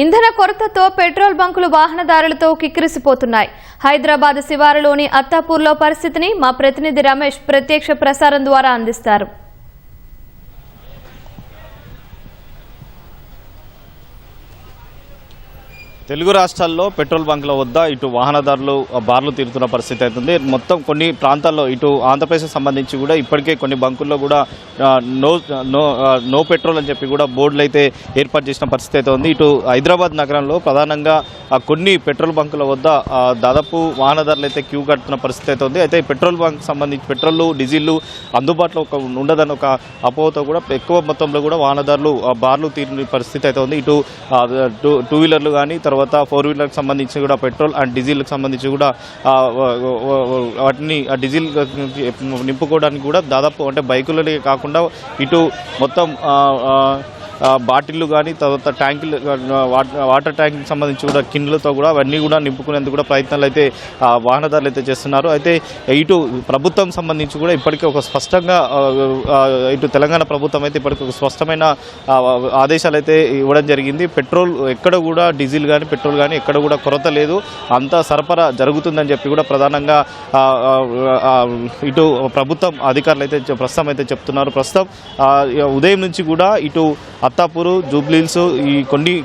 ఇంధన కొరతతో పెట్రోల్ బంకులు వాహనదారులతో కిక్కిరిసిపోతున్నాయి. హైదరాబాద్ శివారులోని అత్తాపూర్లో పరిస్థితిని మా ప్రతినిధి రమేష్ ప్రత్యక్ష ప్రసారం ద్వారా అందిస్తారు. తెలుగు రాష్ట్రాల్లో పెట్రోల్ బంకుల వద్ద ఇటు వాహనదారులు బార్లు తీరుతున్న పరిస్థితి అవుతుంది. మొత్తం కొన్ని ప్రాంతాల్లో ఇటు ఆంధ్రప్రదేశ్కి సంబంధించి కూడా ఇప్పటికే కొన్ని బంకుల్లో కూడా నో పెట్రోల్ అని చెప్పి కూడా బోర్డులు అయితే ఏర్పాటు చేసిన పరిస్థితి అయితే ఉంది. ఇటు హైదరాబాద్ నగరంలో ప్రధానంగా కొన్ని పెట్రోల్ బంకుల వద్ద దాదాపు వాహనదారులు అయితే క్యూ కడుతున్న పరిస్థితి అయితే ఉంది. అయితే పెట్రోల్ బంక్ సంబంధించి పెట్రోల్ డీజిల్ అందుబాటులో ఉండదని ఒక అపోహతో కూడా ఎక్కువ మొత్తంలో కూడా వాహనదారులు బార్లు తీరిన పరిస్థితి అయితే ఉంది. ఇటు టూ వీలర్లు కానీ తర్వాత 4 వీలర్కి సంబంధించి కూడా పెట్రోల్ అండ్ డీజిల్కి సంబంధించి కూడా వాటిని డీజిల్ నింపుకోవడానికి కూడా దాదాపు అంటే బైకులనే కాకుండా ఇటు మొత్తం బాటిళ్ళు కానీ తర్వాత ట్యాంకులు వాటర్ ట్యాంక్కి సంబంధించి కూడా కిండ్లతో కూడా అవన్నీ కూడా నింపుకునేందుకు కూడా ప్రయత్నాలు అయితే వాహనదారులు అయితే చేస్తున్నారు. అయితే ఇటు ప్రభుత్వం సంబంధించి కూడా ఇప్పటికీ ఒక స్పష్టంగా ఇటు తెలంగాణ ప్రభుత్వం అయితే ఇప్పటికీ ఒక స్పష్టమైన ఆదేశాలు అయితే ఇవ్వడం జరిగింది. పెట్రోల్ ఎక్కడ కూడా డీజిల్ కానీ పెట్రోల్ కానీ ఎక్కడ కూడా కొరత లేదు, అంతా సరఫరా జరుగుతుందని చెప్పి కూడా ప్రధానంగా ఇటు ప్రభుత్వం అధికారులు అయితే ప్రస్తుతం అయితే చెప్తున్నారు. ప్రస్తుతం ఉదయం నుంచి కూడా ఇటు అత్తాపూరు, జూబ్లీహిల్స్ ఈ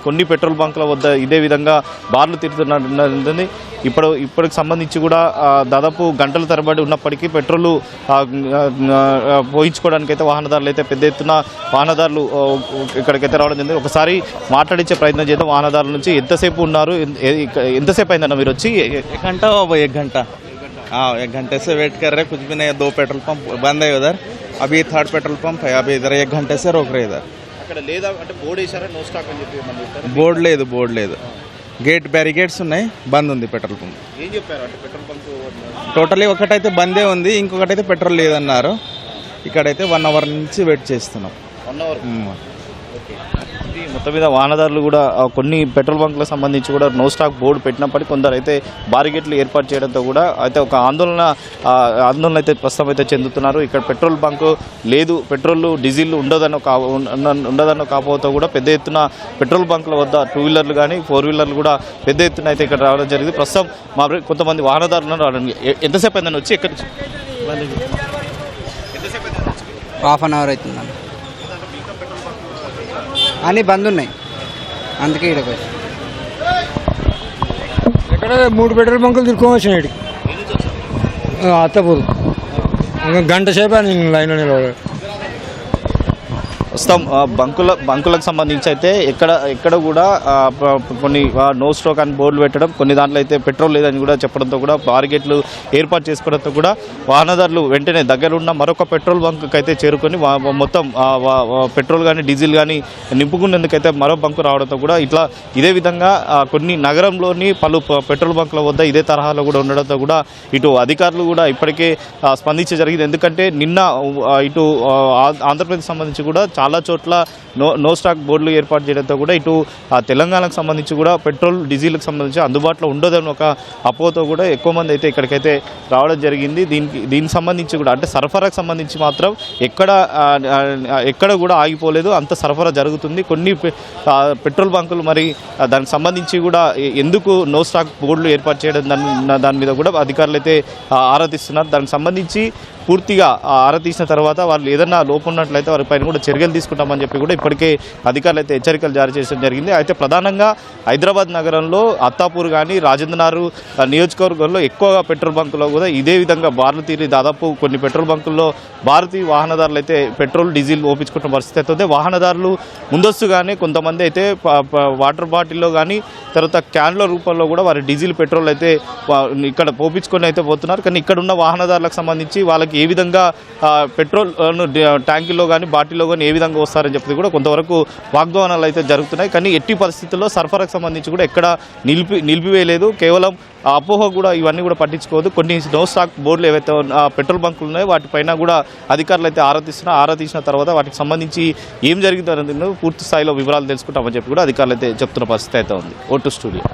కొన్ని పెట్రోల్ బంకుల వద్ద ఇదే విధంగా బార్లు తీరుతున్నది. ఇప్పటికి సంబంధించి కూడా దాదాపు గంటల తరబడి ఉన్నప్పటికీ పెట్రోల్ పోయించుకోవడానికి అయితే వాహనదారులు అయితే పెద్ద ఎత్తున వాహనదారులు ఇక్కడికైతే రావడం జరిగింది. ఒకసారి మాట్లాడించే ప్రయత్నం చేద్దాం. వాహనదారుల నుంచి ఎంతసేపు ఉన్నారు, ఎంతసేపు అయిందన్న మీరు వచ్చి? एक घंटे से वेट कर रहे, कुछ भी नहीं है. 2 पेट्रोल पंप बंद है उधर, अभी 3rd पेट्रोल पंप है, अभी इधर 1 घंटे से रोक रहे इधर. బోర్డు లేదు. గేట్ బ్యారికేడ్స్ ఉన్నాయి, బంద్ ఉంది పెట్రోల్ పంప్. టోటలీ ఒకటైతే బందే ఉంది, ఇంకొకటైతే పెట్రోల్ లేదన్నారు. ఇక్కడైతే 1 అవర్ నుంచి వెయిట్ చేస్తున్నాం. మొత్తం మీద వాహనదారులు కూడా కొన్ని పెట్రోల్ బంకులకు సంబంధించి కూడా నో స్టాక్ బోర్డు పెట్టినప్పటికీ కొందరు అయితే బారిగేట్లు ఏర్పాటు చేయడంతో కూడా అయితే ఒక ఆందోళన అయితే ప్రస్తుతం అయితే చెందుతున్నారు. ఇక్కడ పెట్రోల్ బంకు లేదు, పెట్రోల్ డీజిల్ ఉండదన్న ఒక అపోహతో కూడా పెద్ద ఎత్తున పెట్రోల్ బంకుల వద్ద 2 వీలర్లు కానీ 4 వీలర్లు కూడా పెద్ద ఎత్తున అయితే ఇక్కడ రావడం జరిగింది. ప్రస్తుతం మా కొంతమంది వాహనదారులను రావడం ఎంతసేపు అయిందని వచ్చి ఎక్కడి నుంచి? ½ అవర్ అవుతుందండి. అన్నీ బంద్ ఉన్నాయి, అందుకే ఇక్కడ ఇక్కడ 3 పెట్రోల్ బంకులు తిరుక్కోవచ్చిన అత్తపూరు గంట సేపు లైన్లో నిలబడాలి. ప్రస్తుతం బంకులకు సంబంధించి అయితే ఎక్కడ కూడా కొన్ని నో స్టాక్ అని బోర్డులు పెట్టడం, కొన్ని దాంట్లో అయితే పెట్రోల్ లేదని కూడా చెప్పడంతో కూడా బారిగేట్లు ఏర్పాటు చేసుకోవడంతో కూడా వాహనదారులు వెంటనే దగ్గర ఉన్న మరొక పెట్రోల్ బంకుకి అయితే చేరుకొని మొత్తం పెట్రోల్ కానీ డీజిల్ కానీ నింపుకునేందుకైతే మరో బంకు రావడంతో కూడా ఇట్లా ఇదే విధంగా కొన్ని నగరంలోని పలు పెట్రోల్ బంకుల వద్ద ఇదే తరహాలో కూడా ఉండడంతో కూడా ఇటు అధికారులు కూడా ఇప్పటికే స్పందించే జరిగింది. ఎందుకంటే నిన్న ఇటు ఆంధ్రప్రదేశ్ సంబంధించి కూడా చాలా చోట్ల నో స్టాక్ బోర్డులు ఏర్పాటు చేయడంతో కూడా ఇటు తెలంగాణకు సంబంధించి కూడా పెట్రోల్ డీజిల్కి సంబంధించి అందుబాటులో ఉండదని ఒక అపోహతో కూడా ఎక్కువ మంది అయితే ఇక్కడికైతే రావడం జరిగింది. దీనికి సంబంధించి కూడా అంటే సరఫరాకు సంబంధించి మాత్రం ఎక్కడ కూడా ఆగిపోలేదు, అంత సరఫరా జరుగుతుంది. కొన్ని పెట్రోల్ బంకులు మరి దానికి సంబంధించి కూడా ఎందుకు నో స్టాక్ బోర్డులు ఏర్పాటు చేయడం దాని మీద కూడా అధికారులు అయితే ఆరా తీస్తున్నారు. దానికి సంబంధించి పూర్తిగా ఆరా తీసిన తర్వాత వాళ్ళు ఏదన్నా లోపం ఉన్నట్లయితే వారిపైన కూడా చర్యలు తీసుకుంటామని చెప్పి కూడా ఇప్పటికే అధికారులు అయితే హెచ్చరికలు జారీ చేయడం జరిగింది. అయితే ప్రధానంగా హైదరాబాద్ నగరంలో అత్తాపూర్ కానీ రాజేంద్రనగర్ నియోజకవర్గంలో ఎక్కువగా పెట్రోల్ బంకులో కూడా ఇదే విధంగా బార్లు తీరి దాదాపు కొన్ని పెట్రోల్ బంకుల్లో భారతీయ వాహనదారులు అయితే పెట్రోల్ డీజిల్ ఓపించుకుంటున్న పరిస్థితి అయితే వాహనదారులు ముందస్తుగానే కొంతమంది అయితే వాటర్ బాటిల్లో కానీ తర్వాత క్యాన్ల రూపంలో కూడా వారి డీజిల్ పెట్రోల్ అయితే ఇక్కడ పోపించుకొని అయితే పోతున్నారు. కానీ ఇక్కడ ఉన్న వాహనదారులకు సంబంధించి వాళ్ళకి ఏ విధంగా పెట్రోల్ ట్యాంకుల్లో కానీ బాటిల్లో కానీ ఏ విధంగా వస్తారని చెప్పి కూడా కొంతవరకు వాగ్దానాలు అయితే జరుగుతున్నాయి. కానీ ఎట్టి పరిస్థితుల్లో సరఫరాకు సంబంధించి కూడా ఎక్కడ నిలిపివేయలేదు. కేవలం అపోహ కూడా ఇవన్నీ కూడా పట్టించుకోవద్దు. కొన్ని నో స్టాక్ బోర్డులు ఏవైతే పెట్రోల్ బంకులు ఉన్నాయో వాటిపైన కూడా అధికారులు అయితే ఆరా తీసిన తర్వాత వాటికి సంబంధించి ఏం జరిగిందో అనేది పూర్తి స్థాయిలో వివరాలు తెలుసుకుంటామని చెప్పి కూడా అధికారులు అయితే చెప్తున్న పరిస్థితి అయితే ఉంది. Vote studio.